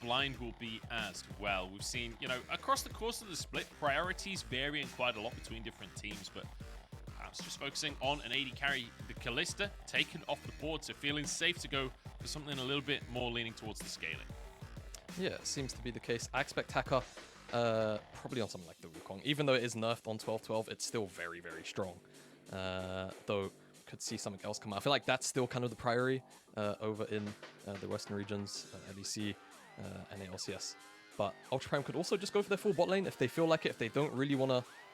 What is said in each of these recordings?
blind will be as well. We've seen, you know, across the course of the split, priorities varying quite a lot between different teams, but perhaps just focusing on an AD carry, the Kalista taken off the board, so feeling safe to go for something a little bit more leaning towards the scaling. Yeah, it seems to be the case. I expect Hacker probably on something like the Wukong. Even though it is nerfed on 12-12, it's still very, very strong. Though, could see something else come out. I feel like that's still kind of the priority over in the Western regions, LEC, and ALCS. But Ultra Prime could also just go for their full bot lane if they feel like it, if they don't really want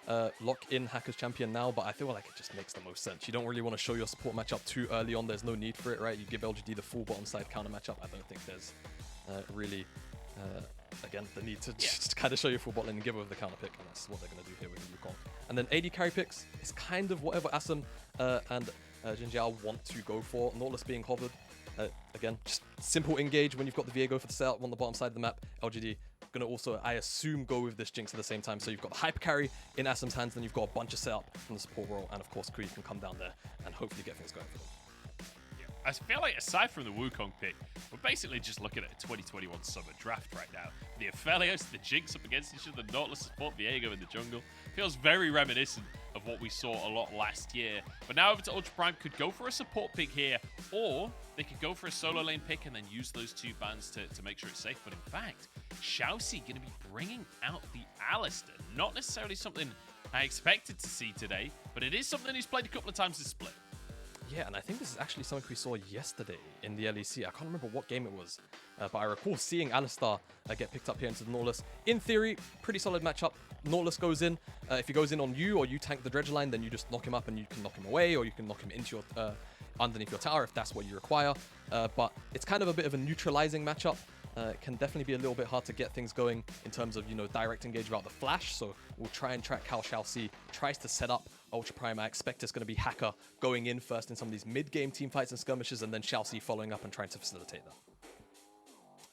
to lock in Hacker's champion now, but I feel like it just makes the most sense. You don't really want to show your support matchup too early on. There's no need for it, right? You give LGD the full bottom side counter matchup. I don't think there's really... again, the need to just kind of show your full bot lane and give over the counter pick, and that's what they're going to do here with Wukong. And then AD carry picks is kind of whatever Assum and JinJiao want to go for. Nautilus being hovered. Again, just simple engage when you've got the Viego for the setup on the bottom side of the map. LGD going to also, I assume, go with this Jinx at the same time. So you've got the hyper carry in Assum's hands, then you've got a bunch of setup from the support role, and of course Cryin can come down there and hopefully get things going for them. I feel like aside from the Wukong pick, we're basically just looking at a 2021 summer draft right now. The Aphelios, the Jinx up against each other, Nautilus support Viego in the jungle. Feels very reminiscent of what we saw a lot last year. But now over to Ultra Prime, could go for a support pick here, or they could go for a solo lane pick and then use those two bans to make sure it's safe. But in fact, ShiauC going to be bringing out the Alistar. Not necessarily something I expected to see today, but it is something he's played a couple of times this split. Yeah, and I think this is actually something we saw yesterday in the LEC. I can't remember what game it was, but I recall seeing Alistar get picked up here into the Nautilus. In theory, pretty solid matchup. Nautilus goes in. If he goes in on you or you tank the dredge line, then you just knock him up and you can knock him away, or you can knock him into your underneath your tower if that's what you require. But it's kind of a bit of a neutralizing matchup. It can definitely be a little bit hard to get things going in terms of, you know, direct engage without the flash. So we'll try and track how ShiauC tries to set up Ultra Prime. I expect it's going to be Hacker going in first in some of these mid-game team fights and skirmishes, and then ShiauC following up and trying to facilitate that.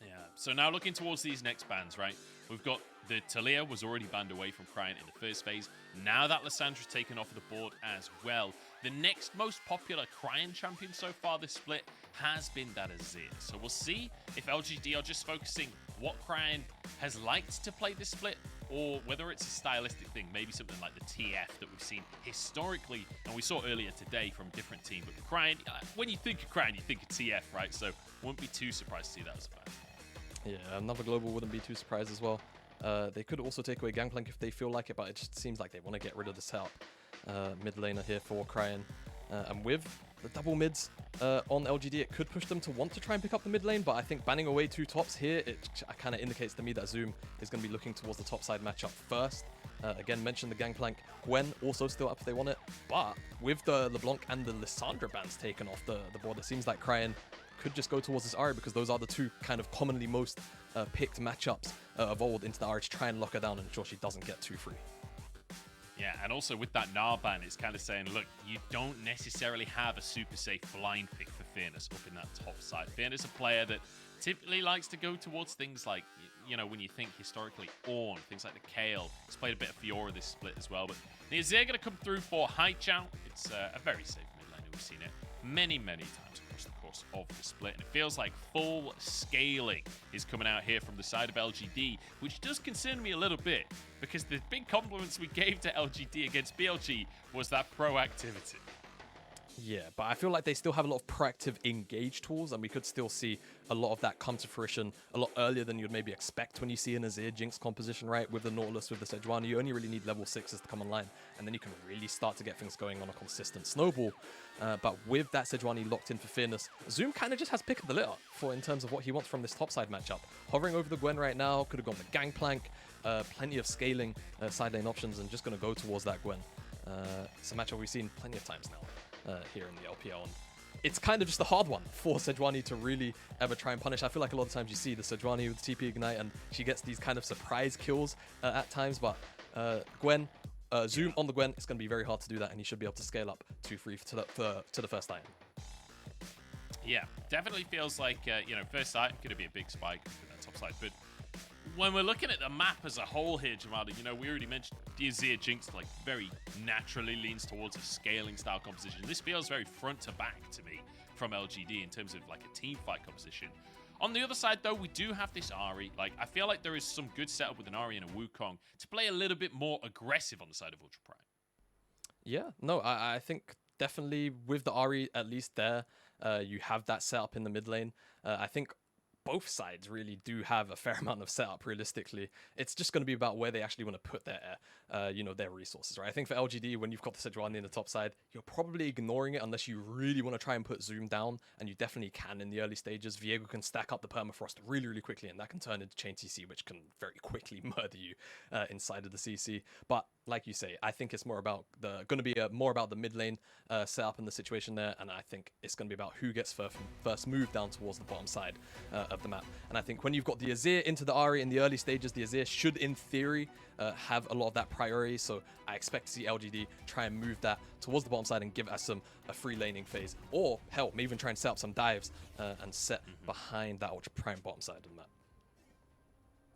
Yeah, so now looking towards these next bans, right? We've got the Talia was already banned away from Cryin in the first phase. Now that Lissandra's taken off the board as well. The next most popular Cryin champion so far this split has been that Azir. So we'll see if LGD are just focusing what Cryin has liked to play this split, or whether it's a stylistic thing, maybe something like the TF that we've seen historically, and we saw earlier today from a different team. But Cryin, when you think of Cryin, you think of TF, right? So wouldn't be too surprised to see that as a fan. Yeah, another global wouldn't be too surprised as well. They could also take away Gangplank if they feel like it, but it just seems like they want to get rid of the setup. Mid laner here for Cryin. And with the double mids on LGD, it could push them to want to try and pick up the mid lane, but I think banning away two tops here, it kind of indicates to me that Zoom is going to be looking towards the top side matchup first. Again, mentioned the Gangplank. Gwen also still up if they want it, but with the LeBlanc and the Lissandra bans taken off the board, it seems like Cryin could just go towards this Ahri, because those are the two kind of commonly most picked matchups of old into the Ahri to try and lock her down and ensure she doesn't get too free. Yeah, and also with that Gnar ban, it's kind of saying, look, you don't necessarily have a super safe blind pick for Fearness up in that top side. Fearness, a player that typically likes to go towards things like, you know, when you think historically Ornn, things like the Kale. He's played a bit of Fiora this split as well, but the Azir going to come through for JinJiao. It's a very safe mid lane. We've seen it many, many times across the course of the split, and it feels like full scaling is coming out here from the side of LGD, which does concern me a little bit, because the big compliments we gave to LGD against BLG was that proactivity. Yeah, but I feel like they still have a lot of proactive engage tools, and we could still see a lot of that come to fruition a lot earlier than you'd maybe expect when you see an Azir Jinx composition, right? With the Nautilus, with the Sejuani, you only really need level 6s to come online, and then you can really start to get things going on a consistent snowball. But with that Sejuani locked in for Fearness, Zoom kind of just has pick of the litter for in terms of what he wants from this topside matchup. Hovering over the Gwen right now, could have gone the Gangplank, plenty of scaling side lane options, and just going to go towards that Gwen. It's a matchup we've seen plenty of times now. Here in the LPL, and it's kind of just a hard one for Sejuani to really ever try and punish. I feel like a lot of times you see the Sejuani with TP Ignite and she gets these kind of surprise kills at times, but Gwen, Zoom on the Gwen, it's going to be very hard to do that, and he should be able to scale up 2-3 to the first item. Yeah, definitely feels like, you know, first item could be a big spike for that top side, but when we're looking at the map as a whole here, Jamada, you know, we already mentioned the Azir Jinx, like, very naturally leans towards a scaling style composition. This feels very front to back to me from LGD in terms of, like, a team fight composition. On the other side, though, we do have this Ahri. Like, I feel like there is some good setup with an Ahri and a Wukong to play a little bit more aggressive on the side of Ultra Prime. Yeah, no, I think definitely with the Ahri at least there, you have that setup in the mid lane. I think both sides really do have a fair amount of setup realistically. It's just going to be about where they actually want to put their their resources, right? I think for LGD, when you've got the Sejuani in the top side, you're probably ignoring it unless you really want to try and put Zoom down, and you definitely can in the early stages. Viego can stack up the permafrost really, really quickly, and that can turn into chain CC, which can very quickly murder you inside of the CC. But like you say, I think it's more about more about the mid lane setup in the situation there, and I think it's going to be about who gets first move down towards the bottom side of the map. And I think when you've got the Azir into the Ahri in the early stages, the Azir should, in theory, have a lot of that priority. So I expect to see LGD try and move that towards the bottom side and give Assum a free laning phase, or hell, maybe even try and set up some dives and set behind that Ultra Prime bottom side of the map.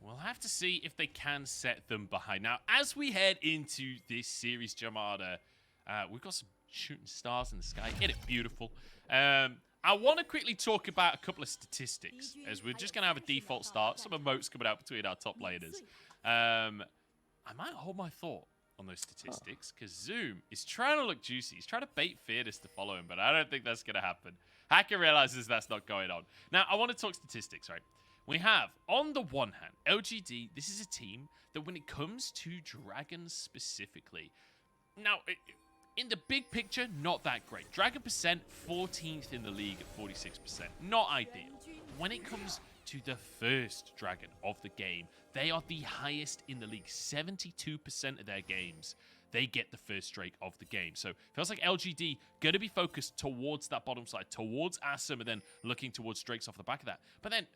We'll have to see if they can set them behind. Now, as we head into this series, Jamada, we've got some shooting stars in the sky. Get it beautiful. I want to quickly talk about a couple of statistics, as we're just going to have a default start. Some emotes coming out between our top laners. I might hold my thought on those statistics, because Zoom is trying to look juicy. He's trying to bait Fearness to follow him, but I don't think that's going to happen. Hacker realizes that's not going on. Now, I want to talk statistics, right? We have, on the one hand, LGD. This is a team that when it comes to Dragons specifically, now, in the big picture, not that great. Dragon percent, 14th in the league at 46%. Not ideal. When it comes to the first Dragon of the game, they are the highest in the league. 72% of their games, they get the first Drake of the game. So, feels like LGD going to be focused towards that bottom side, towards Assum, and then looking towards Drakes off the back of that. But then,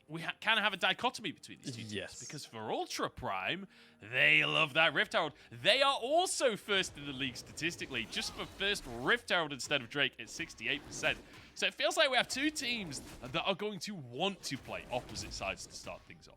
we kind of have a dichotomy between these two teams, because for Ultra Prime, they love that Rift Herald. They are also first in the league statistically, just for first Rift Herald instead of Drake at 68%. So it feels like we have two teams that are going to want to play opposite sides to start things off.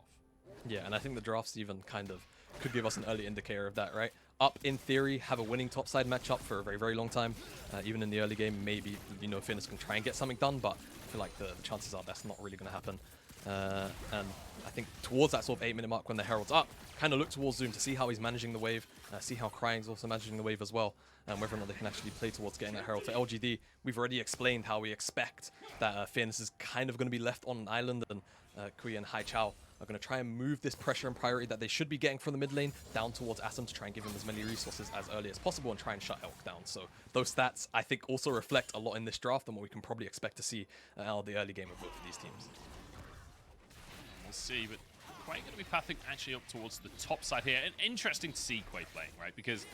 Yeah, and I think the drafts even kind of could give us an early indicator of that, right? Up, in theory, have a winning topside matchup for a very, very long time. Even in the early game, maybe, Fearness can try and get something done, but I feel like the chances are that's not really going to happen. And I think towards that sort of 8-minute mark when the Herald's up, kind of look towards Zoom to see how he's managing the wave, see how Crying's also managing the wave as well, and whether or not they can actually play towards getting that Herald. For LGD, we've already explained how we expect that Fearness is kind of going to be left on an island, and Cryin and Haichao are going to try and move this pressure and priority that they should be getting from the mid lane down towards Assum to try and give him as many resources as early as possible and try and shut Elk down. So those stats, I think, also reflect a lot in this draft and what we can probably expect to see out of the early game of both of these teams. See, but Quay going to be pathing actually up towards the top side here. And interesting to see Quay playing, right? Because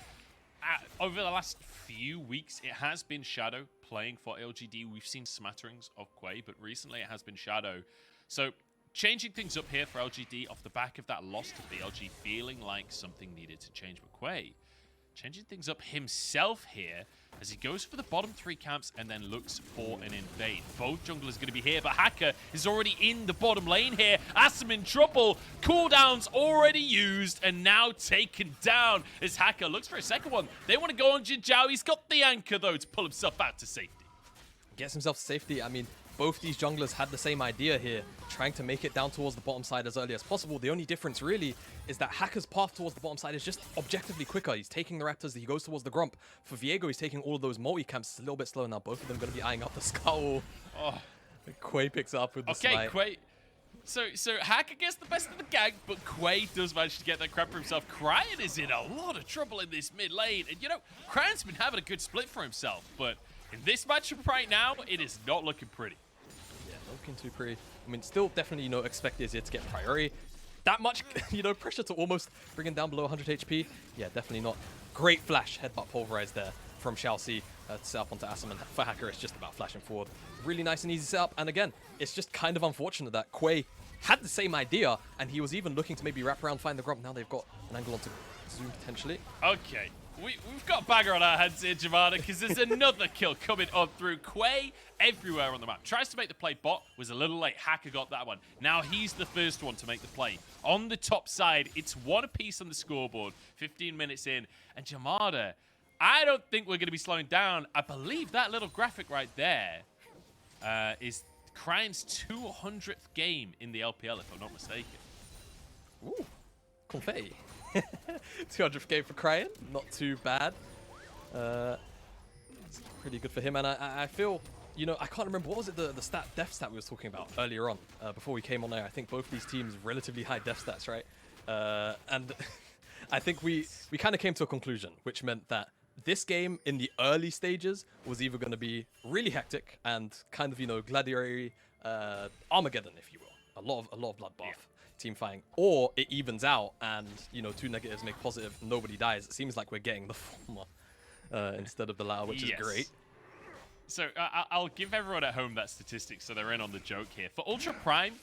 over the last few weeks, it has been Shadow playing for LGD. We've seen smatterings of Quay, but recently it has been Shadow. So changing things up here for LGD off the back of that loss to BLG, feeling like something needed to change. But Quay changing things up himself here as he goes for the bottom 3 camps and then looks for an invade. Both junglers going to be here, but Hacker is already in the bottom lane here. Assum in trouble. Cooldowns already used and now taken down as Hacker looks for a second one. They want to go on JinJiao. He's got the anchor, though, to pull himself out to safety. Gets himself to safety. I mean, both these junglers had the same idea here, trying to make it down towards the bottom side as early as possible. The only difference really is that Hacker's path towards the bottom side is just objectively quicker. He's taking the Raptors, he goes towards the Grump. For Viego, he's taking all of those multi-camps. It's a little bit slower now. Both of them going to be eyeing up the Skull. Oh. Quay picks up with the smite. Quay. So Hacker gets the best of the gang, but Quay does manage to get that crap for himself. Cryin is in a lot of trouble in this mid lane. And, Cryin's been having a good split for himself, but in this matchup right now, it is not looking pretty. Looking too pretty. I mean, still definitely, expect the Azir to get priority. That much, pressure to almost bring him down below 100 HP. Yeah, definitely not. Great flash, headbutt pulverized there from ShiauC to set up onto Assum, and for Hacker, it's just about flashing forward. Really nice and easy setup. And again, it's just kind of unfortunate that Quay had the same idea, and he was even looking to maybe wrap around, find the Grump. Now they've got an angle onto Zoom potentially. Okay. We've got a bagger on our hands here, Jamada, because there's another kill coming on through. Quay everywhere on the map. Tries to make the play, bot was a little late. Hacker got that one. Now he's the first one to make the play. On the top side, it's 1 apiece on the scoreboard. 15 minutes in. And Jamada, I don't think we're going to be slowing down. I believe that little graphic right there is Cryin's 200th game in the LPL, if I'm not mistaken. Ooh, confetti. 200th game for Cryin, not too bad. It's pretty good for him, and I feel, you know, I can't remember, what was it, the death stat we were talking about earlier on, before we came on there. I think both these teams relatively high death stats, right? And I think we kind of came to a conclusion, which meant that this game in the early stages was either going to be really hectic and kind of, you know, gladiatory Armageddon, if you will. A lot of bloodbath, team fighting, or it evens out and, you know, 2 negatives make positive, nobody dies. It seems like we're getting the former instead of the latter, which is great. So I'll give everyone at home that statistic so they're in on the joke here. For Ultra Prime,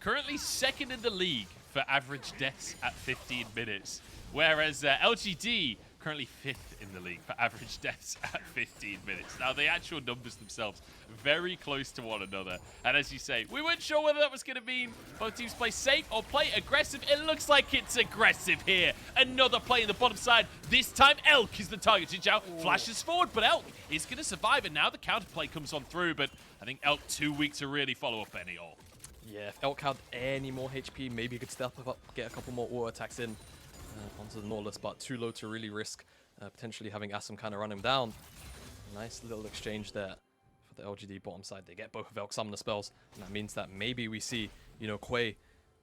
currently 2nd in the league for average deaths at 15 minutes, whereas LGD currently 5th in the league for average deaths at 15 minutes. Now, the actual numbers themselves very close to one another. And as you say, we weren't sure whether that was going to mean both teams play safe or play aggressive. It looks like it's aggressive here. Another play in the bottom side. This time, Elk is the target. JinJiao flashes forward, but Elk is going to survive. And now the counterplay comes on through. But I think Elk too weak to really follow up any all. Yeah, if Elk had any more HP, maybe he could step up, get a couple more auto attacks in onto the Nautilus, but too low to really risk potentially having Assum kind of run him down. Nice little exchange there for the LGD bottom side. They get both of Elk summoner spells, and that means that maybe we see, you know, Quay,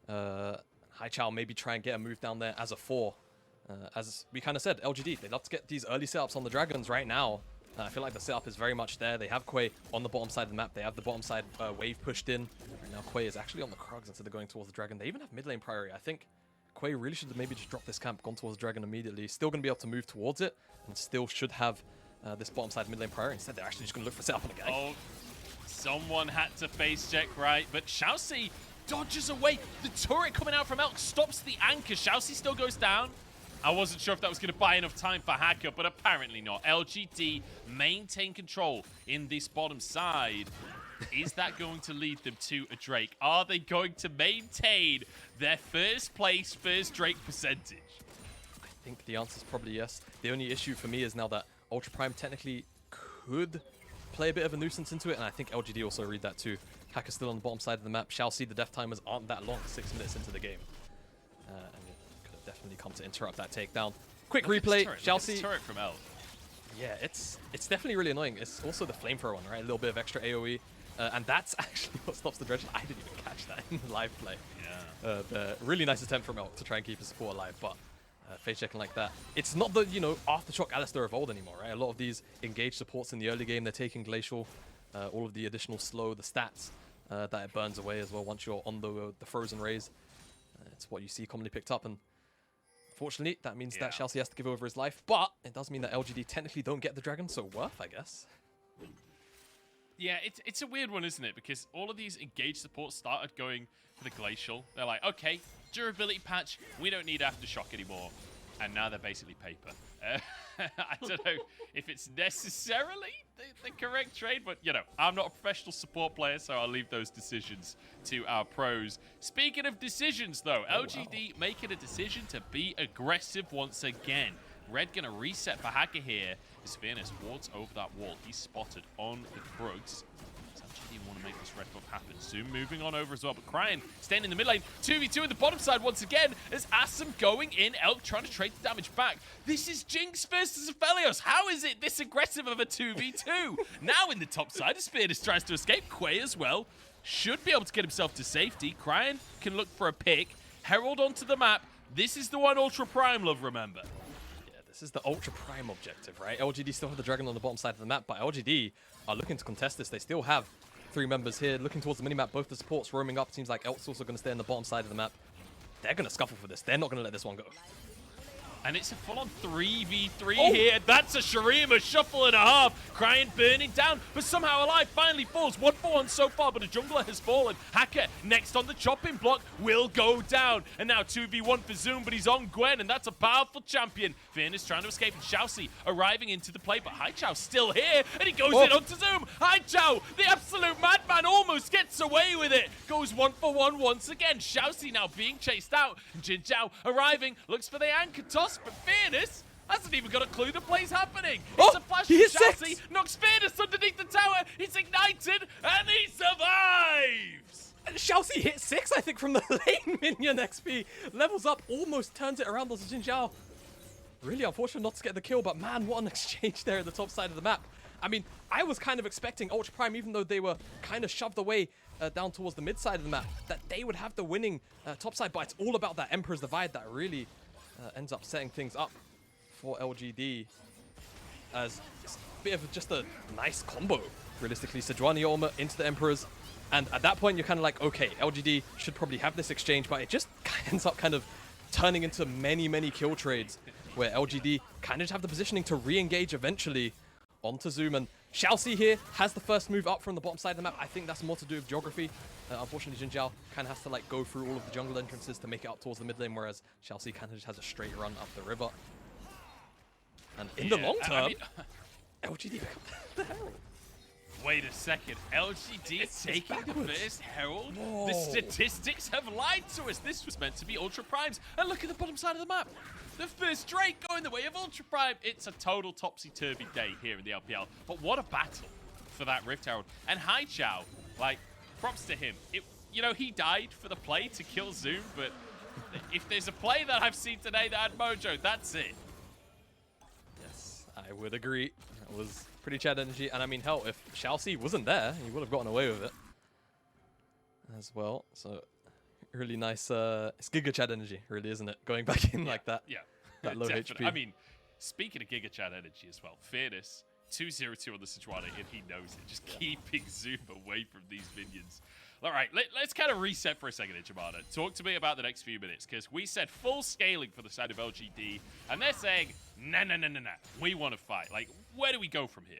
HiChao maybe try and get a move down there as a 4. As we kind of said, LGD, they love to get these early setups on the Dragons right now. I feel like the setup is very much there. They have Quay on the bottom side of the map. They have the bottom side wave pushed in. Right now Quay is actually on the Krugs instead of going towards the Dragon. They even have mid lane priority. I think Quay really should have maybe just dropped this camp, gone towards the Dragon immediately. Still going to be able to move towards it, and still should have this bottom side mid lane priority. Instead, they're actually just going to look for setup on a guy. Oh, someone had to face check, right? But ShiauC dodges away. The turret coming out from Elk stops the anchor. ShiauC still goes down. I wasn't sure if that was going to buy enough time for Hacker, but apparently not. LGD maintain control in this bottom side. Is that going to lead them to a Drake? Are they going to maintain their first place, first Drake percentage? I think the answer is probably yes. The only issue for me is now that Ultra Prime technically could play a bit of a nuisance into it, and I think LGD also read that too. Hacker's still on the bottom side of the map. ShiauC, the death timers aren't that long, 6 minutes into the game. And it could have definitely come to interrupt that takedown. Quick replay, ShiauC. Turret from Elk. Yeah, it's definitely really annoying. It's also the flamethrower one, right? A little bit of extra AoE. And that's actually what stops the dredge. I didn't even catch that in the live play. Yeah. The really nice attempt from Elk to try and keep his support alive, but face checking like that. It's not the, you know, aftershock Alistar of old anymore, right? A lot of these engaged supports in the early game, they're taking Glacial, all of the additional slow, the stats that it burns away as well once you're on the frozen raise. It's what you see commonly picked up, and unfortunately, that means that ShiauC has to give over his life, but it does mean that LGD technically don't get the dragon, so worth, I guess. Yeah, it's a weird one, isn't it? Because all of these engaged supports started going for the Glacial. They're like, okay, durability patch, we don't need Aftershock anymore. And now they're basically paper. I don't know if it's necessarily the correct trade, but, you know, I'm not a professional support player, so I'll leave those decisions to our pros. Speaking of decisions, though, LGD making a decision to be aggressive once again. Red going to reset for Hacker here as Fearness wards over that wall. He's spotted on the Krugs. Does LGD want to make this red buff happen? Zoom moving on over as well, but Cryin staying in the mid lane. 2v2 in the bottom side once again as Assum going in. Elk trying to trade the damage back. This is Jinx versus Aphelios. How is it this aggressive of a 2v2? Now in the top side as Fearness tries to escape. Quay as well should be able to get himself to safety. Cryin can look for a pick. Herald onto the map. This is the one Ultra Prime love, remember. This is the Ultra Prime objective, right? LGD still have the dragon on the bottom side of the map, but LGD are looking to contest this. They still have 3 members here looking towards the minimap. Both the supports roaming up. Seems like Elk's also going to stay on the bottom side of the map. They're going to scuffle for this. They're not going to let this one go. And it's a full-on 3v3 here. That's a Shurima shuffle and a half. Cryin burning down, but somehow alive. Finally falls. 1-for-1 so far, but a jungler has fallen. Hacker next on the chopping block will go down. And now 2v1 for Zoom, but he's on Gwen, and that's a powerful champion. Fearness trying to escape, and ShiauC arriving into the play, but HiChao still here, and he goes in onto Zoom. HiChao, the absolute madman, almost gets away with it. Goes 1-for-1 once again. ShiauC now being chased out. JinJiao arriving, looks for the anchor toss, but Fearness Hasn't even got a clue the play's happening. Oh, It's a flash he from hit ShiauC, 6. knocks Fearness underneath the tower. He's ignited, and he survives. ShiauC hit 6, I think, from the lane minion XP. Levels up, almost turns it around onto JinJiao. Really unfortunate not to get the kill, but man, what an exchange there at the top side of the map. I mean, I was kind of expecting Ultra Prime, even though they were kind of shoved away down towards the mid side of the map, that they would have the winning top side, but it's all about that Emperor's Divide that really ends up setting things up for LGD as it's a bit of just a nice combo, realistically. Sejuani armor into the Emperors, and at that point you're kind of like, okay, LGD should probably have this exchange, but it just ends up kind of turning into many kill trades where LGD kind of just have the positioning to re-engage eventually onto Zoom, and ShiauC here has the first move up from the bottom side of the map. I think that's more to do with geography. Unfortunately, JinJiao kind of has to like go through all of the jungle entrances to make it up towards the mid lane, whereas ShiauC kind of just has a straight run up the river. And in the long term, LGD become the Herald. Wait a second, LGD is taking the first Herald? Whoa. The statistics have lied to us. This was meant to be Ultra Primes. And look at the bottom side of the map. The first Drake going the way of Ultra Prime. It's a total topsy-turvy day here in the LPL. But what a battle for that Rift Herald. And JinJiao, like, props to him. You know, he died for the play to kill Zoom, but if there's a play that I've seen today that had mojo, that's it. Yes, I would agree. It was pretty Chad energy, and I mean, hell, if ShiauC wasn't there, he would have gotten away with it as well. So really nice. It's Giga Chad energy, really, isn't it? Going back in like that. Yeah. That low Definitely. HP. I mean, speaking of Giga Chad energy as well, Fearness 2-0-2 on the Sejuani, and he knows it. Just keeping Zoom away from these minions. All right, let's kind of reset for a second, Jamada. Talk to me about the next few minutes, because we said full scaling for the side of LGD, and they're saying, nah, we want to fight. Like, where do we go from here?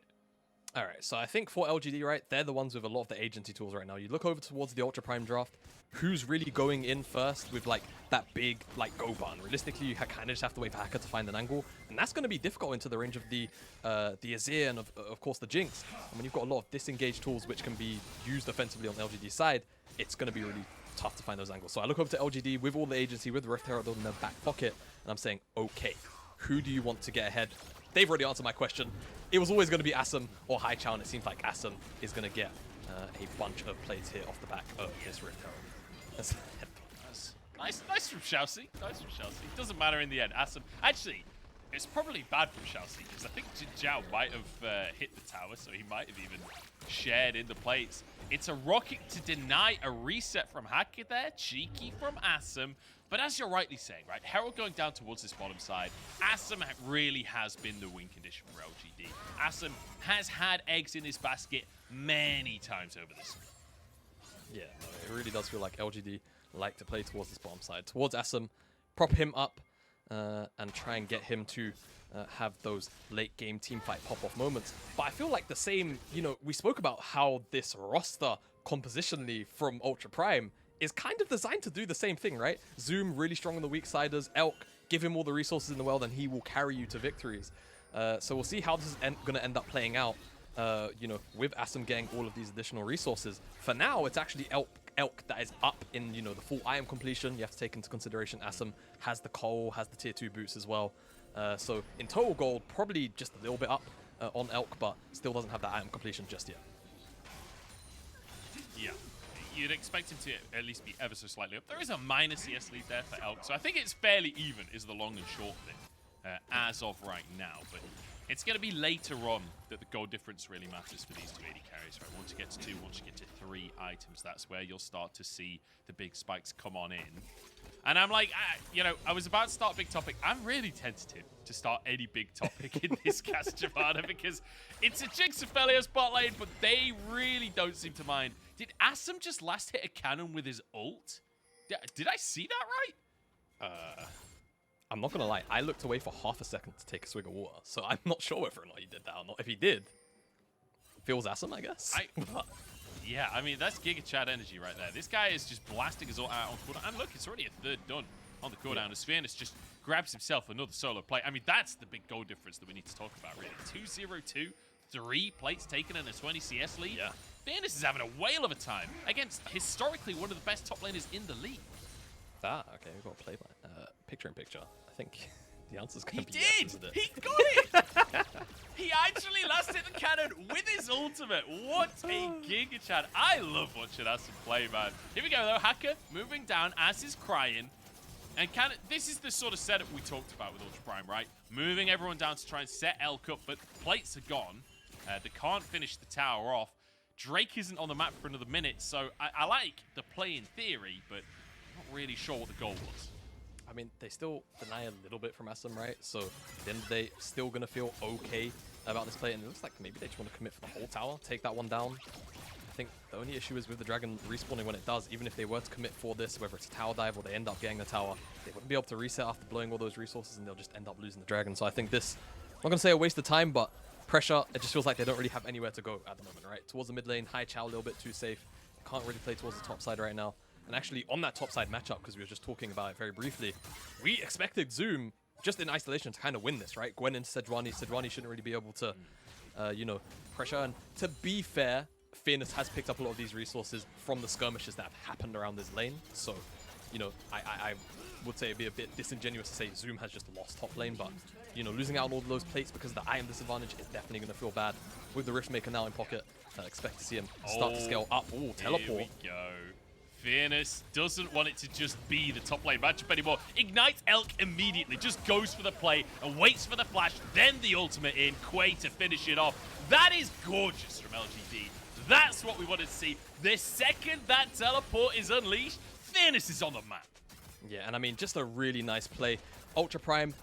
All right, so I think for LGD, right, they're the ones with a lot of the agency tools right now. You look over towards the Ultra Prime draft, who's really going in first with, like, that big, like, go button? Realistically, you kind of just have to wait for Hacker to find an angle, and that's going to be difficult into the range of the Azir and, of course, the Jinx. And when you've got a lot of disengage tools which can be used offensively on the LGD side, it's going to be really tough to find those angles. So I look over to LGD with all the agency, with Rift Herald in their back pocket, and I'm saying, okay, who do you want to get ahead? They've already answered my question. It was always going to be Assum or JinJiao, and it seems like Assum is going to get a bunch of plays here off the back of this Rift Herald. Nice from ShiauC. Nice from ShiauC. Doesn't matter in the end. Assum. Actually, it's probably bad from ShiauC because I think JinJiao might have hit the tower, so he might have even shared in the plates. It's a rocket to deny a reset from Hacker there. Cheeky from Assum. But as you're rightly saying, right, Herald going down towards this bottom side, Assum really has been the win condition for LGD. Assum has had eggs in his basket many times over this. Yeah, no, it really does feel like LGD like to play towards this bottom side, towards Assum, prop him up, and try and get him to have those late game team fight pop-off moments. But I feel like the same, you know, we spoke about how this roster compositionally from Ultra Prime is kind of designed to do the same thing, right? Zoom really strong on the weak siders, Elk, give him all the resources in the world and he will carry you to victories. So we'll see how this is going to end up playing out, you know, with Assum getting all of these additional resources. For now, it's actually Elk that is up in, you know, the full item completion. You have to take into consideration Assum has the coal, has the tier 2 boots as well. So in total gold, probably just a little bit up on Elk, but still doesn't have that item completion just yet. Yeah. You'd expect him to at least be ever so slightly up. There is a minor CS lead there for Elk, so I think it's fairly even is the long and short of it as of right now. But it's going to be later on that the gold difference really matters for these two AD carries. Right? Once you get to 2, once you get to 3 items, that's where you'll start to see the big spikes come on in. And I'm like, you know, I was about to start a big topic. I'm really tentative to start any big topic in this cast, Jamada, because it's a Jinx Aphelios bot lane, but they really don't seem to mind. Did Assum just last hit a cannon with his ult? Did I see that right? I'm not going to lie. I looked away for half a second to take a swig of water, so I'm not sure whether or not he did that or not. If he did, feels Assum, I guess. Yeah, I mean, that's Giga Chad energy right there. This guy is just blasting his ult out on cooldown. And look, it's already a third done on the cooldown. As Fearness just grabs himself another solo plate. I mean, that's the big goal difference that we need to talk about, really. 2-0-2, 3 plates taken and a 20 CS lead. Yeah. Fearness is having a whale of a time against historically one of the best top laners in the league. Okay, we've got a play by picture in picture. I think The answer's gonna He be yes, did! isn't it? He got it! He actually last hit the cannon with his ultimate. What a Giga Chat. I love watching Assum play, man. Here we go, though. Hacker moving down, as is Cryin. And this is the sort of setup we talked about with Ultra Prime, right? Moving everyone down to try and set Elk up, but plates are gone. They can't finish the tower off. Drake isn't on the map for another minute, so I like the play in theory, but I'm not really sure what the goal was. I mean, they still deny a little bit from Assum, right? So at the end of the day, still going to feel okay about this play. And it looks like maybe they just want to commit for the whole tower, take that one down. I think the only issue is with the dragon respawning when it does. Even if they were to commit for this, whether it's a tower dive or they end up getting the tower, they wouldn't be able to reset after blowing all those resources and they'll just end up losing the dragon. So I think this, I'm not going to say a waste of time, but pressure, it just feels like they don't really have anywhere to go at the moment, right? Towards the mid lane, HiChao a little bit too safe. Can't really play towards the top side right now. And actually, on that top side matchup, because we were just talking about it very briefly, we expected Zoom, just in isolation, to kind of win this, right? Gwen into Sejuani. Sejuani shouldn't really be able to, you know, pressure. And to be fair, Fearness has picked up a lot of these resources from the skirmishes that have happened around this lane. So, you know, I would say it'd be a bit disingenuous to say Zoom has just lost top lane, but, you know, losing out on all of those plates because of the item disadvantage is definitely going to feel bad. With the Riftmaker now in pocket, expect to see him start to scale up. Ooh, teleport. Here we go. Fearness doesn't want it to just be the top lane matchup anymore. Ignites Elk immediately, just goes for the play and waits for the flash, then the ultimate in, Quay to finish it off. That is gorgeous from LGD. That's what we wanted to see. The second that teleport is unleashed, Fearness is on the map. Yeah, and I mean, just a really nice play. Ultra Prime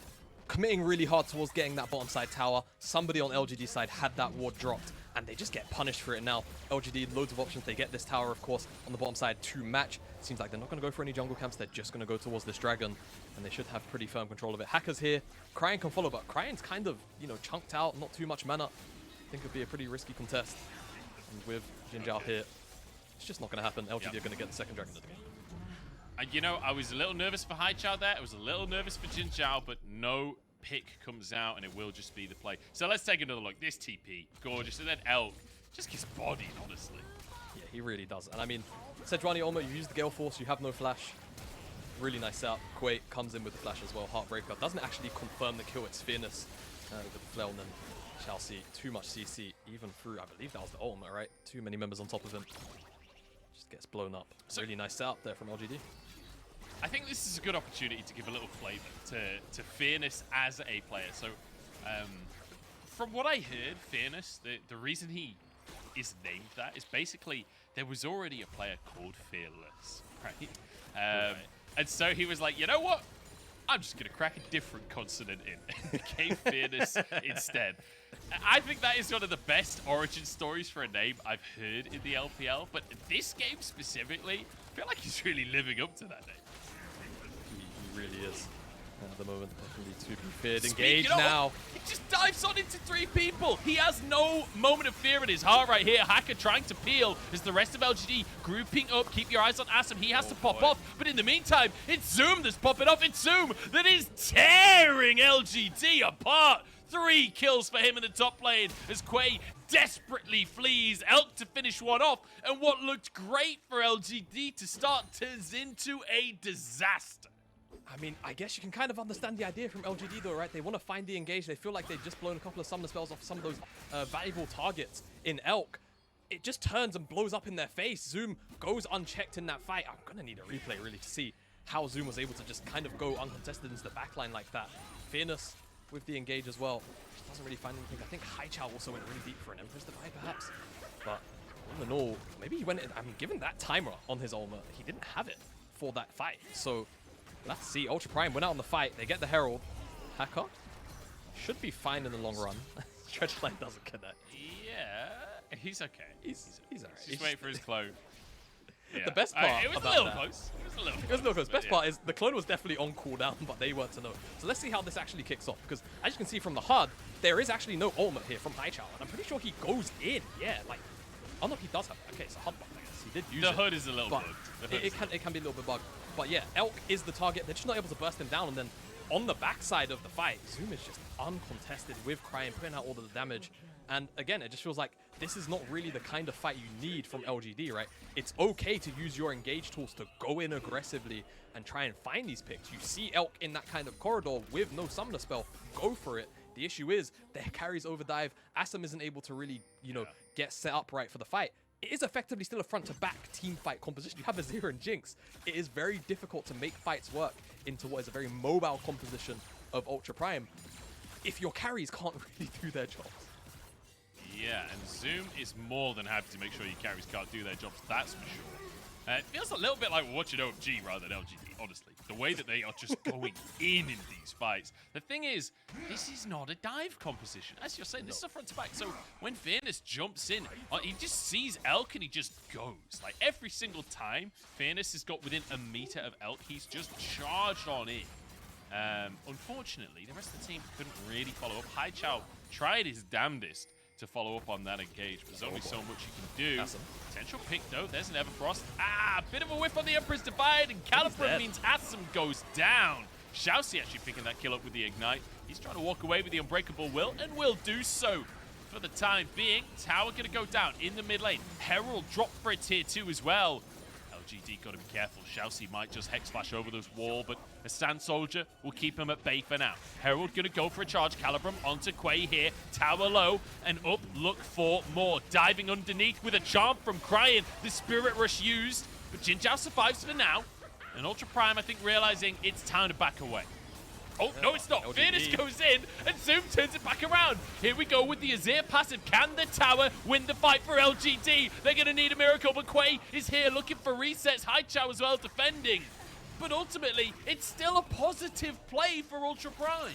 committing really hard towards getting that bottom side tower. Somebody on LGD side had that ward dropped, and they just get punished for it now. LGD, loads of options. They get this tower, of course, on the bottom side to match. Seems like they're not going to go for any jungle camps. They're just going to go towards this dragon, and they should have pretty firm control of it. Hackers here. Cryin can follow, but Cryin's kind of, you know, chunked out, not too much mana. I think it'd be a pretty risky contest. And with JinJiao here, it's just not going to happen. LGD are going to get the second dragon of the game. And you know, I was a little nervous for HiChao there. I was a little nervous for JinJiao, but no pick comes out, and it will just be the play. So let's take another look. This TP, gorgeous. And then Elk just gets bodied, honestly. Yeah, he really does. And I mean, Sejuani almost, you use the Gale Force, you have no flash. Really nice setup. Quay comes in with the flash as well. Heartbreaker doesn't actually confirm the kill. It's Fearness with the flail, and then ShiauC. Too much CC, even through, I believe that was the ultimate, right? Too many members on top of him. Just gets blown up. So, really nice setup there from LGD. I think this is a good opportunity to give a little flavor to Fearness as a player. So, from what I heard, Fearness, the reason he is named that is basically there was already a player called Fearless, right? And so he was like, you know what? I'm just going to crack a different consonant in and became Fearness instead. I think that is one of the best origin stories for a name I've heard in the LPL, but this game specifically, I feel like he's really living up to that name. He really is. At the moment, definitely to be feared. Engage now. He just dives on into three people. He has no moment of fear in his heart right here. Hacker trying to peel as the rest of LGD grouping up. Keep your eyes on Assum. He has to pop off. But in the meantime, it's Zoom that's popping off. It's Zoom that is tearing LGD apart. 3 kills for him in the top lane as Quay desperately flees Elk to finish one off. And what looked great for LGD to start turns into a disaster. I mean, I guess you can kind of understand the idea from LGD though, right? They want to find the engage. They feel like they've just blown a couple of summoner spells off some of those valuable targets in Elk. It just turns and blows up in their face. Zoom goes unchecked in that fight. I'm going to need a replay really to see how Zoom was able to just kind of go uncontested into the backline like that. Fearness with the engage as well. Just doesn't really find anything. I think HiChao also went really deep for an Empress Divide perhaps. But all in all, maybe he went in, I mean, given that timer on his ultimate, he didn't have it for that fight. So let's see. Ultra Prime went out on the fight. They get the Herald. Hacker should be fine in the long run. Stretch line doesn't connect. Yeah, he's okay. He's alright. Just wait for his clone. Yeah. The best part it was about a little that, close. It was a little It was close. Best part is the clone was definitely on cooldown, but they weren't to know. So let's see how this actually kicks off. Because as you can see from the HUD, there is actually no ultimate here from HiChao. And I'm pretty sure he goes in. Yeah, like, oh no, he does have. Okay, it's a HUD bug, I guess. He did use it. The HUD is a little bugged. It can be a little bit bugged. But yeah, Elk is the target. They're just not able to burst him down. And then on the backside of the fight, Zoom is just uncontested with Cryin, putting out all of the damage. And again, it just feels like this is not really the kind of fight you need from LGD, right? It's okay to use your engage tools to go in aggressively and try and find these picks. You see Elk in that kind of corridor with no summoner spell, go for it. The issue is their carries overdive. Assum isn't able to really, you know, get set up right for the fight. It is effectively still a front-to-back team fight composition. You have Azir and Jinx. It is very difficult to make fights work into what is a very mobile composition of Ultra Prime if your carries can't really do their jobs. Yeah, and Zoom is more than happy to make sure your carries can't do their jobs, that's for sure. It feels a little bit like watching OFG rather than LGD, honestly. The way that they are just going in these fights. The thing is, this is not a dive composition. As you're saying, this is a front to back. So when Fearness jumps in, he just sees Elk and he just goes. Like every single time Fearness has got within a meter of Elk, he's just charged on in. Unfortunately, the rest of the team couldn't really follow up. JinJiao tried his damnedest to follow up on that engage, but there's only so much you can do. Assum. Potential pick though, there's an Everfrost. Bit of a whiff on the Emperor's Divide, and Calibre means Assum goes down. ShiauC actually picking that kill up with the Ignite. He's trying to walk away with the Unbreakable Will, and will do so. For the time being, tower gonna go down in the mid lane. Herald dropped for a tier 2 as well. LGD got to be careful. ShiauC might just Hex Flash over this wall, but a Sand Soldier will keep him at bay for now. Herald going to go for a charge. Calibrum onto Quay here. Tower low and up. Look for more. Diving underneath with a charm from Cryin. The Spirit Rush used, but JinJiao survives for now. And Ultra Prime, I think, realizing it's time to back away. Oh, no, it's not. Fearness goes in, and Zoom turns it back around. Here we go with the Azir passive. Can the tower win the fight for LGD? They're going to need a miracle, but Quay is here looking for resets. JinJiao as well defending. But ultimately, it's still a positive play for Ultra Prime.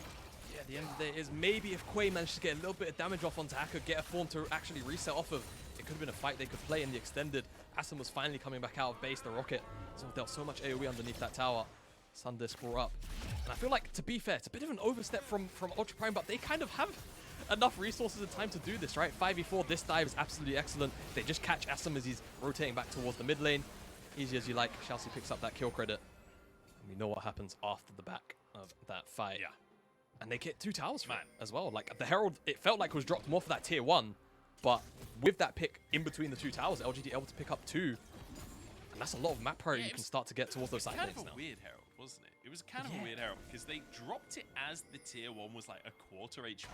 Yeah, at the end of the day is maybe if Quay managed to get a little bit of damage off onto Hacker, get a form to actually reset off of, it could have been a fight they could play in the extended. Assum was finally coming back out of base, the rocket. So there was so much AoE underneath that tower. Sundisk brought up. And I feel like, to be fair, it's a bit of an overstep from Ultra Prime, but they kind of have enough resources and time to do this, right? 5v4, this dive is absolutely excellent. They just catch Assum as he's rotating back towards the mid lane. Easy as you like. ShiauC picks up that kill credit. And we know what happens after the back of that fight. Yeah. And they get 2 towers from it as well. Like, the Herald, it felt like it was dropped more for that tier 1, but with that pick in between the 2 towers, LGD able to pick up 2. And that's a lot of map priority you can start to get towards those side lanes now. Kind of a weird Herald, wasn't it? It was kind of a weird Herald because they dropped it as the tier 1 was like a quarter HP,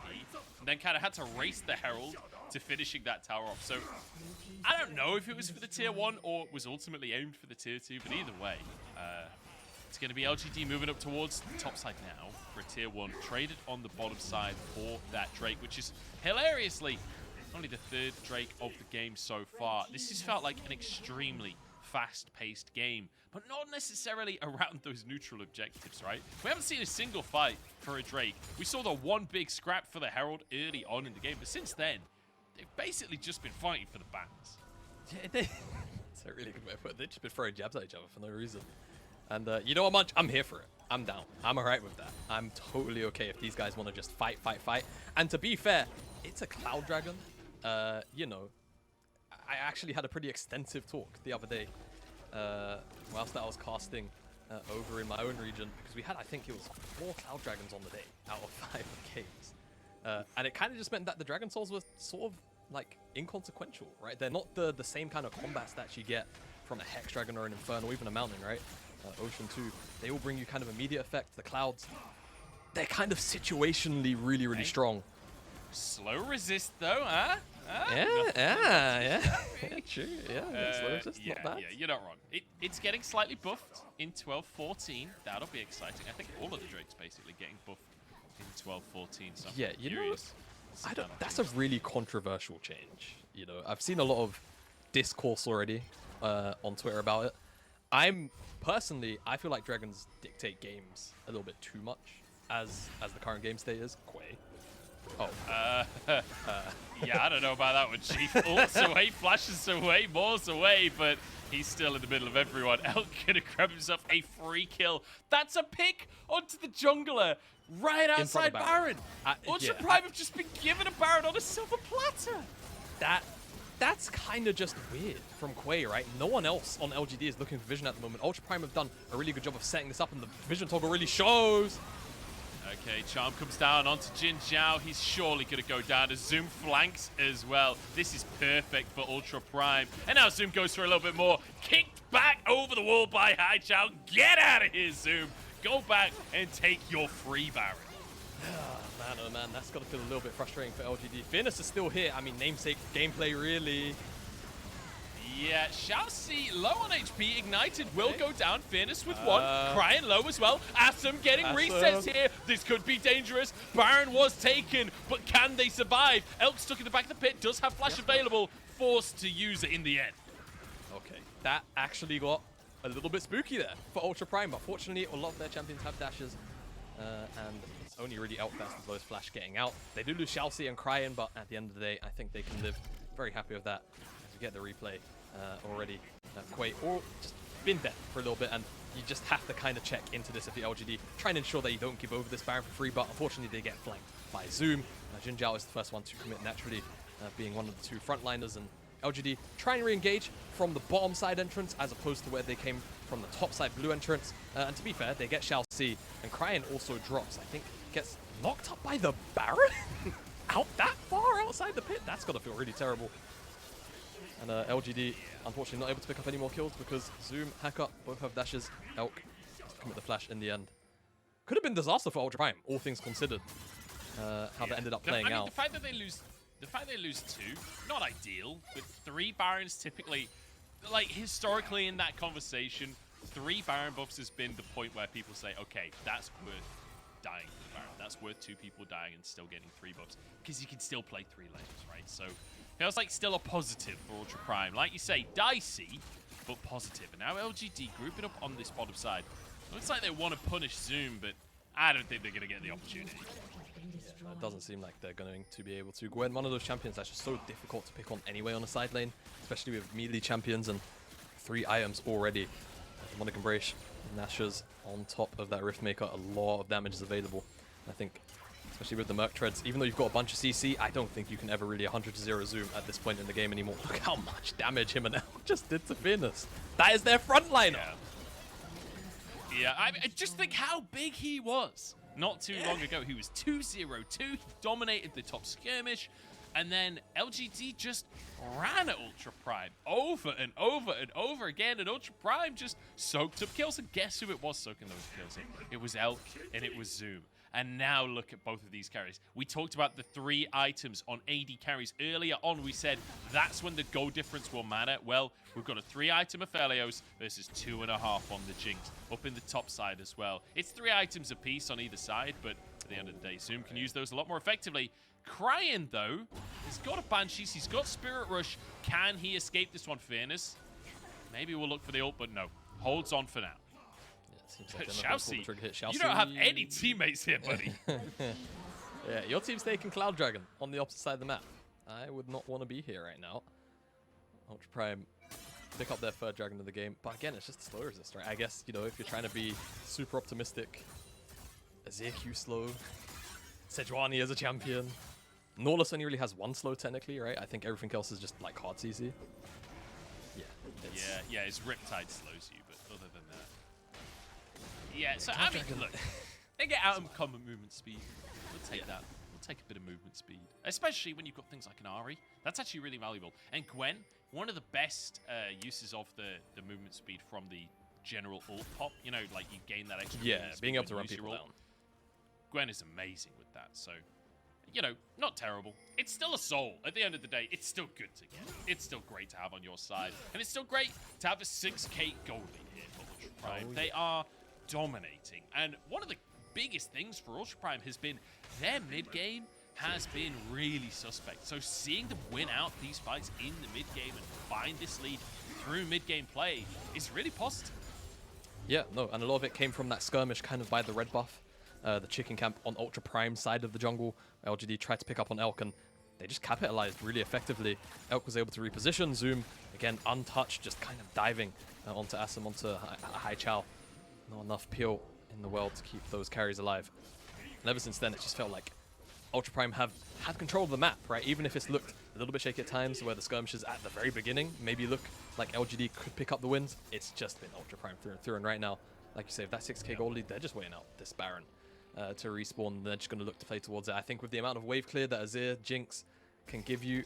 and then kind of had to race the Herald to finishing that tower off. So I don't know if it was for the tier 1 or it was ultimately aimed for the tier 2, but either way, it's going to be LGD moving up towards the top side now for a tier 1, traded on the bottom side for that Drake, which is hilariously only the 3rd Drake of the game so far. This has felt like an extremely fast-paced game, but not necessarily around those neutral objectives, right? We haven't seen a single fight for a Drake. We saw the one big scrap for the Herald early on in the game, but since then, they've basically just been fighting for the bans. Yeah, that's a really good way to put it. They've just been throwing jabs at each other for no reason. And you know what, Munch? I'm here for it. I'm down. I'm alright with that. I'm totally okay if these guys want to just fight. And to be fair, it's a Cloud Dragon. You know, I actually had a pretty extensive talk the other day whilst I was casting over in my own region, because we had, I think it was 4 Cloud Dragons on the day out of 5 games. And it kind of just meant that the Dragon Souls were sort of like inconsequential, right? They're not the same kind of combat stats you get from a Hex Dragon or an Inferno or even a Mountain, right? Ocean 2, they all bring you kind of immediate effect. The Clouds, they're kind of situationally really strong. Slow resist though, huh? Yeah, true. Yeah, slow resist, not bad. Yeah, you're not wrong. It's getting slightly buffed in 12-14. That'll be exciting. I think all of the Drakes basically getting buffed in 12-14. So yeah, you know, that's a really controversial change. You know, I've seen a lot of discourse already on Twitter about it. I feel like Dragons dictate games a little bit too much as the current game state is. Quay. Yeah, I don't know about that one, Chief. Ults away, flashes away, Maws away, but he's still in the middle of everyone. Elk gonna grab himself a free kill. That's a pick onto the jungler right outside Baron. Ultra Prime have just been given a Baron on a silver platter. That's kind of just weird from Quay, right? No one else on LGD is looking for vision at the moment. Ultra Prime have done a really good job of setting this up, and the vision toggle really shows. Okay, Charm comes down onto JinJiao. He's surely going to go down. As Zoom flanks as well. This is perfect for Ultra Prime. And now Zoom goes for a little bit more. Kicked back over the wall by HiChao. Get out of here, Zoom. Go back and take your free Baron. Man, oh man, that's got to feel a little bit frustrating for LGD. Fearness is still here. I mean, namesake gameplay, really. Yeah, ShiauC low on HP. Ignited will go down. Fearness with one. Cryin low as well. Assum getting resets here. This could be dangerous. Baron was taken, but can they survive? Elk stuck in the back of the pit. Does have flash available. Forced to use it in the end. Okay, that actually got a little bit spooky there for Ultra Prime, but fortunately, a lot of their champions have dashes. And it's only really Elk that's the lowest flash getting out. They do lose ShiauC and Cryin, but at the end of the day, I think they can live. Very happy with that. As we get the replay already. Quay or just been dead for a little bit, and you just have to kind of check into this if the LGD. Try and ensure that you don't give over this Baron for free, but unfortunately they get flanked by Zoom. JinJiao is the first one to commit naturally, being one of the two frontliners, and LGD try and re-engage from the bottom side entrance as opposed to where they came from the top side blue entrance. And to be fair, they get ShiauC, and Cryin also drops. I think gets knocked up by the Baron out that far outside the pit. That's got to feel really terrible. And LGD, unfortunately, not able to pick up any more kills because Zoom, Hacker, both have dashes. Elk commit the flash in the end. Could have been disaster for Ultra Prime, all things considered. How that ended up playing out. The fact that they lose two, not ideal, but 3 Barons typically, like historically in that conversation, 3 Baron buffs has been the point where people say, okay, that's worth dying for the Baron. That's worth 2 people dying and still getting 3 buffs, because you can still play 3 lanes, right? So feels like still a positive for Ultra Prime. Like you say, dicey, but positive. And now LGD grouping up on this bottom side. Looks like they want to punish Zoom, but I don't think they're going to get the opportunity. Yeah, it doesn't seem like they're going to be able to. Gwen, one of those champions that's just so difficult to pick on anyway on the side lane, especially with melee champions and 3 items already. Demonic Embrace, Nashers on top of that Riftmaker, a lot of damage is available. I think, especially with the Merc Treads, even though you've got a bunch of CC, I don't think you can ever really 100-0 Zoom at this point in the game anymore. Look how much damage him and Elk just did to Fearness. That is their frontliner. Yeah, I mean, just think how big he was. Not too long ago, he was 2-0-2. He dominated the top skirmish. And then LGD just ran at Ultra Prime over and over and over again. And Ultra Prime just soaked up kills. And guess who it was soaking those kills in? It was Elk and it was Zoom. And now look at both of these carries. We talked about the 3 items on AD carries earlier on. We said that's when the go difference will matter. Well, we've got a 3-item Aphelios versus 2.5 on the Jinx. Up in the top side as well. It's 3 items apiece on either side, but at the end of the day, Zoom can use those a lot more effectively. Cryin, though, he's got a Banshees, he's got Spirit Rush. Can he escape this one, Fearness? Maybe we'll look for the ult, but no. Holds on for now. Like ShiauC, you don't have any teammates here, buddy. Yeah, your team's taking Cloud Dragon on the opposite side of the map. I would not want to be here right now. Ultra Prime pick up their 3rd dragon of the game. But again, it's just slow resist, right? I guess, you know, if you're trying to be super optimistic, Azir Q slow, Sejuani as a champion. Nautilus only really has 1 slow technically, right? I think everything else is just like hard CC. Yeah, his Riptide slows you, but other than that. Yeah, so I mean, look, they get out of common movement speed. We'll take that. We'll take a bit of movement speed, especially when you've got things like an Ahri. That's actually really valuable. And Gwen, one of the best uses of the movement speed from the general ult pop. You know, like you gain that extra. Yeah, being able to run people down. Gwen is amazing with that. So, you know, not terrible. It's still a soul. At the end of the day, it's still good to get. It's still great to have on your side, and it's still great to have a 6k gold lead here for Ultra Prime. They are dominating, and one of the biggest things for Ultra Prime has been their mid game has been really suspect. So seeing them win out these fights in the mid game and find this lead through mid game play is really positive. Yeah, no, and a lot of it came from that skirmish kind of by the red buff, the chicken camp on Ultra Prime side of the jungle. LGD tried to pick up on Elk and they just capitalized really effectively. Elk was able to reposition. Zoom, again, untouched, just kind of diving onto Assum, onto HiChao. Not enough peel in the world to keep those carries alive. And ever since then, it just felt like Ultra Prime have had control of the map, right? Even if it's looked a little bit shaky at times, where the skirmishes at the very beginning maybe look like LGD could pick up the wins, it's just been Ultra Prime through and through. And right now, like you say, if that 6k gold lead, they're just weighing out this Baron. to respawn. They're just going to look to play towards it. I think with the amount of wave clear that Azir, Jinx can give you,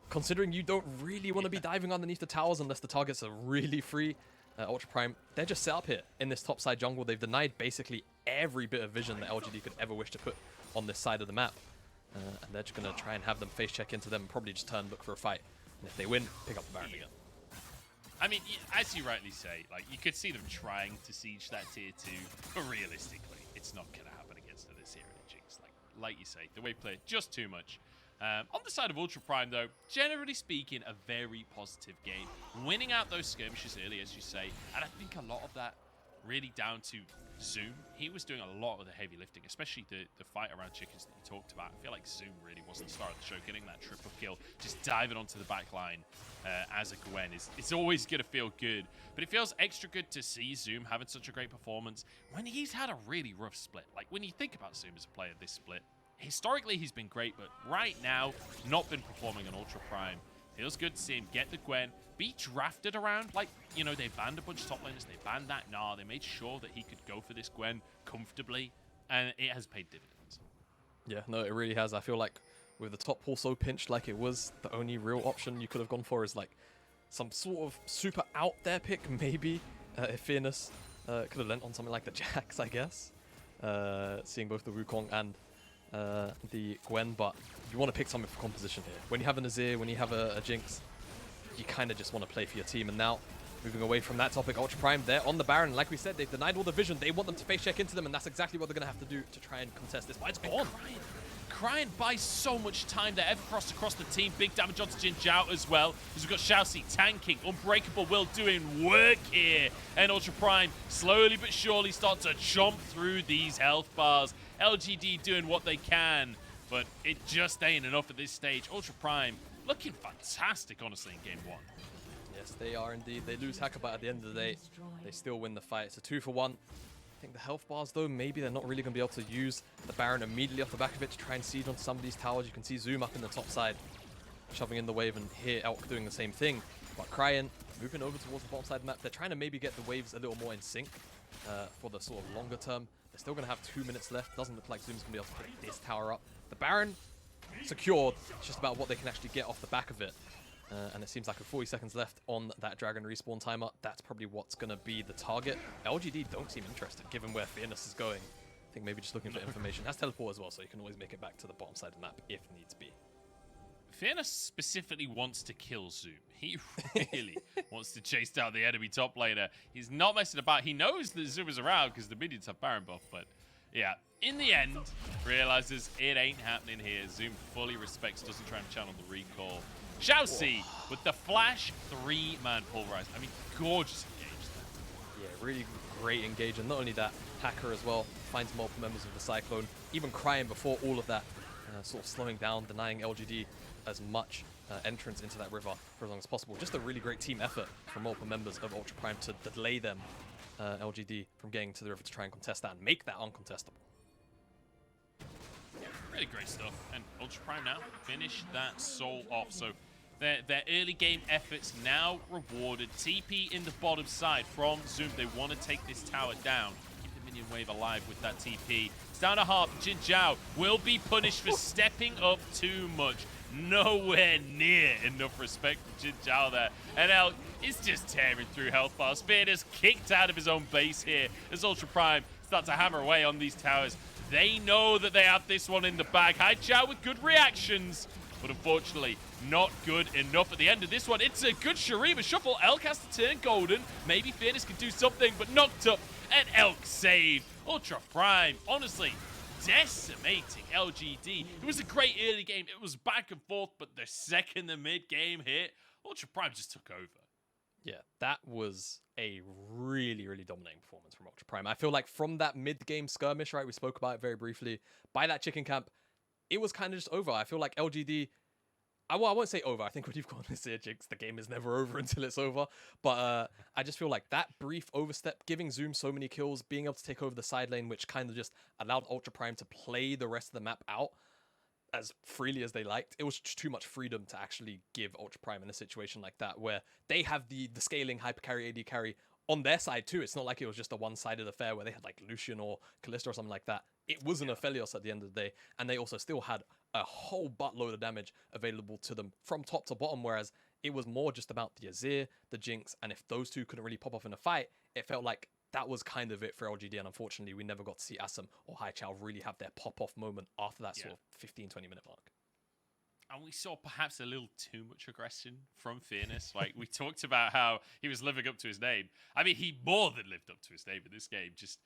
considering you don't really want to be diving underneath the towers unless the targets are really free, Ultra Prime, they're just set up here in this top side jungle. They've denied basically every bit of vision that LGD could ever wish to put on this side of the map. And they're just going to try and have them face check into them and probably just turn, look for a fight. And if they win, pick up the Baron again. I mean, as you rightly say, like, you could see them trying to siege that tier 2, but realistically, it's not going to happen against this era of Jinx. Like you say, the wave play, just too much. On the side of Ultra Prime, though, generally speaking, a very positive game. Winning out those skirmishes early, as you say, and I think a lot of that really down to Zoom. He was doing a lot of the heavy lifting, especially the fight around chickens that you talked about. I feel like Zoom really was the star of the show, getting that triple kill, just diving onto the back line as a Gwen. It's always going to feel good, but it feels extra good to see Zoom having such a great performance when he's had a really rough split. Like, when you think about Zoom as a player this split, historically he's been great, but right now, not been performing on Ultra Prime. Feels good to see him get the Gwen, be drafted around. Like, you know, they banned a bunch of top laners, they banned that Gnar, they made sure that he could go for this Gwen comfortably, and it has paid dividends. Yeah, no, it really has. I feel like with the top pool so pinched like it was, the only real option you could have gone for is like some sort of super out there pick, maybe. If Fearness could have lent on something like the Jax, I guess. Seeing both the Wukong and the Gwen, but you want to pick something for composition here. When you have an Azir, when you have a Jinx, you kind of just want to play for your team. And now, moving away from that topic, Ultra Prime, they're on the Baron. Like we said, they've denied all the vision. They want them to face check into them, and that's exactly what they're going to have to do to try and contest this. But it's gone. Cryin buys so much time there. Everfrost across the team. Big damage onto JinJiao as well. Because we've got ShiauC tanking. Unbreakable Will doing work here. And Ultra Prime slowly but surely start to chomp through these health bars. LGD doing what they can, but it just ain't enough at this stage. Ultra Prime looking fantastic, honestly, in game 1. Yes, they are indeed. They lose Hacker, but at the end of the day, they still win the fight. It's a 2-for-1. I think the health bars, though, maybe they're not really going to be able to use the Baron immediately off the back of it to try and siege onto some of these towers. You can see Zoom up in the top side, shoving in the wave, and here Elk doing the same thing. But Cryin moving over towards the bottom side of the map. They're trying to maybe get the waves a little more in sync for the sort of longer term. They're still going to have 2 minutes left. Doesn't look like Zoom's going to be able to pick this tower up. The Baron secured. It's just about what they can actually get off the back of it. And it seems like with 40 seconds left on that Dragon respawn timer, that's probably what's going to be the target. LGD don't seem interested, given where Fearness is going. I think maybe just looking for information. Has teleport as well, so you can always make it back to the bottom side of the map if needs be. Fearness specifically wants to kill Zoom. He really wants to chase down the enemy top laner. He's not messing about. He knows that Zoom is around because the minions have Baron buff, but yeah, in the end, realizes it ain't happening here. Zoom fully respects, doesn't try and channel the recall. ShiauC with the flash 3-man pulverize. I mean, gorgeous engage there. Yeah, really great engage, and not only that, Hacker as well finds multiple members of the Cyclone, even Cryin before all of that, sort of slowing down, denying LGD as much entrance into that river for as long as possible. Just a really great team effort from multiple members of Ultra Prime to delay them, LGD, from getting to the river to try and contest that and make that uncontestable. Really great stuff. And Ultra Prime now finish that soul off. So their early game efforts now rewarded. TP in the bottom side from Zoom. They want to take this tower down. Keep the minion wave alive with that TP. It's down to half. JinJiao will be punished for stepping up too much. Nowhere near enough respect for JinJiao there. And Elk is just tearing through health bars. Fearness kicked out of his own base here as Ultra Prime start to hammer away on these towers. They know that they have this one in the bag. JinJiao with good reactions, but unfortunately not good enough at the end of this one. It's a good Shurima shuffle. Elk has to turn golden. Maybe Fearness can do something, but knocked up and Elk saved. Ultra Prime, honestly, decimating LGD. It was a great early game. It was back and forth, but the second the mid-game hit, Ultra Prime just took over. Yeah, that was a really, really dominating performance from Ultra Prime. I feel like from that mid-game skirmish, right, we spoke about it very briefly, by that chicken camp, it was kind of just over. I feel like LGD, I won't say over. I think when you've gone this year, Jinx, the game is never over until it's over. But I just feel like that brief overstep, giving Zoom so many kills, being able to take over the side lane, which kind of just allowed Ultra Prime to play the rest of the map out as freely as they liked. It was just too much freedom to actually give Ultra Prime in a situation like that, where they have the scaling hyper carry, AD carry on their side too, it's not like it was just a one-sided affair where they had like Lucian or Kalista or something like that. It was an Aphelios at the end of the day, and they also still had a whole buttload of damage available to them from top to bottom, whereas it was more just about the Azir, the Jinx, and if those two couldn't really pop off in a fight, it felt like that was kind of it for LGD, and unfortunately, we never got to see Assum or Haichao really have their pop-off moment after that sort of 15-20 minute mark. And we saw perhaps a little too much aggression from Fearness. Like, we talked about how he was living up to his name. I mean, he more than lived up to his name in this game. Just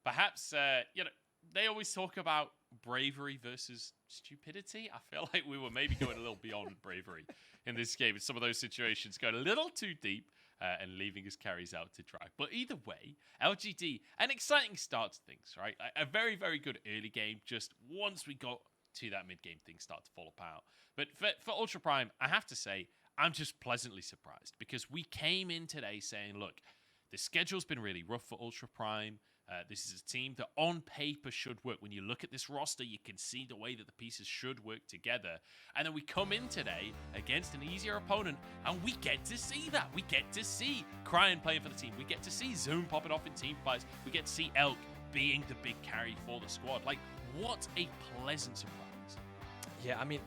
perhaps, you know, they always talk about bravery versus stupidity. I feel like we were maybe going a little beyond bravery in this game in some of those situations, going a little too deep and leaving his carries out to dry. But either way, LGD, an exciting start to things, right? A very, very good early game. Just once we got to that mid-game, things start to fall apart. But for Ultra Prime, I have to say, I'm just pleasantly surprised because we came in today saying, look, the schedule's been really rough for Ultra Prime. This is a team that on paper should work. When you look at this roster, you can see the way that the pieces should work together. And then we come in today against an easier opponent, and we get to see that. We get to see Cryin playing for the team. We get to see Zoom popping off in team fights. We get to see Elk being the big carry for the squad. Like, what a pleasant surprise. Yeah, I mean,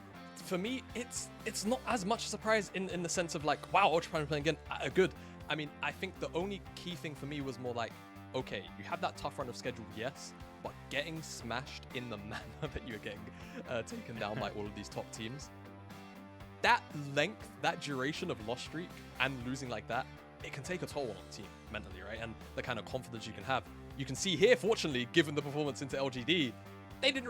for me, it's not as much a surprise in the sense of like, wow, Ultra Prime playing again, good. I mean, I think the only key thing for me was more like, okay, you have that tough run of schedule, yes, but getting smashed in the manner that you're getting taken down by all of these top teams, that length, that duration of loss streak and losing like that, it can take a toll on a team mentally, right? And the kind of confidence you can have. You can see here, fortunately, given the performance into LGD, they didn't really